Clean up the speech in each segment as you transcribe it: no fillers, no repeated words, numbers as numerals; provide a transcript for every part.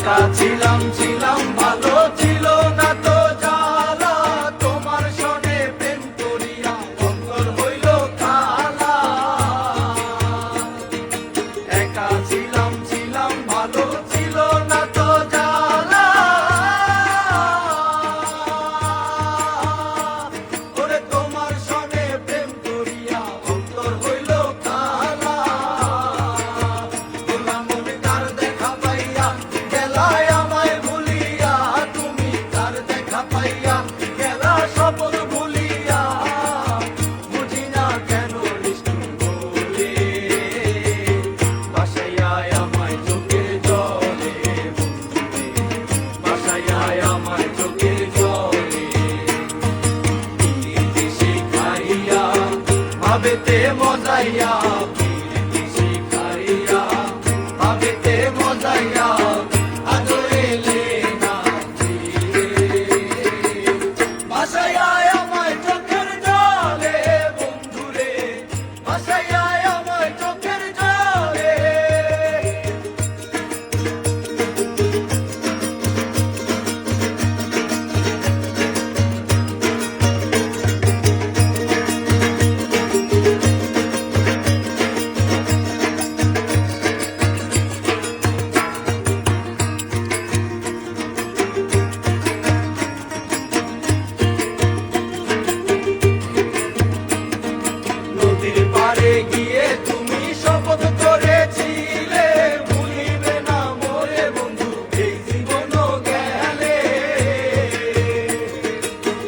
একা ছিলাম ছিলাম ভালো ছিল না তো জ্বালা, তোমার সনে প্রেম করিয়া অন্তর হইল কালা। একা ছিলাম ছিলাম ভালো ছিল না তো জ্বালা, ওরে তোমার সনে প্রেম করিয়া অন্তর হইল কালা। গোলাম মনে কার দেখা পাইয়া গেলায় আমায় ভুলিয়া, তুমি কার দেখা পাইয়া গেলা শপথ ভুলিয়া, বুঝি না কেন নিষ্ঠুর বলে বাসায় আমায় চোখের জলে, বাসায় আমায় চোখের জলে। পিরিতি শিখাইয়া ভাবেতে মজাইয়া, পিরিতি শিখাইয়া ভাবেতে মজাইয়া, আজো এলে না ফিরে। বাসায় আমায় চোখের জলে বন্ধুরে, বাসায় আমায় চোখের জলে। নদীর পাড়ে গিয়ে তুমি শপথ করেছিলে, ভুলিবে না মোরে বন্ধু এই জীবন গেলে।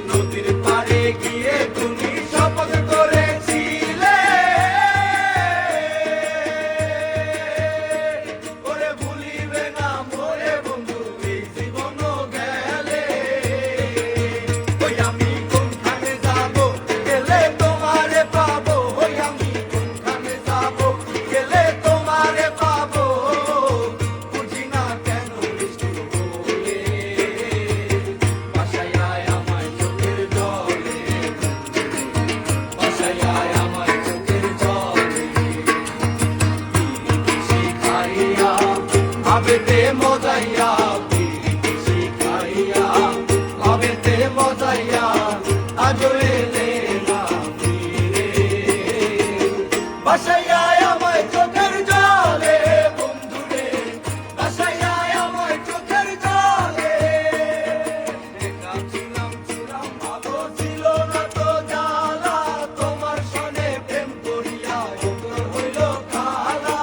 নদীর পাড়ে গিয়ে তুমি শপথ করেছিলে, ওরে ভুলিবে না মোরে বন্ধু এই জীবন গেলে। ওই আমি কোনখানে যাবো গেলে তোমারে পাবো, ওই আমি কোনখানে যাবো গেলে তোমারে পাবো, বুঝি না কেন নিষ্ঠুর বলে বাসায় আমায় চোখের জলে, বাসায় আমায় চোখের জলে। পিরিতি শিখাইয়া ভাবেতে মজাইয়া, পিরিতি শিখাইয়া ভাবেতে মজাইয়া, আজো এলে না ফিরে। বাসায় আমায় চোখের জলে বন্ধুরে, বাসায় আমায় চোখের জলে। একা ছিলাম ছিলাম ভালো ছিল না তো জ্বালা, তোমার সনে প্রেম করিয়া অন্তর হইল কালা।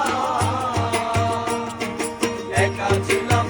একা ছিলাম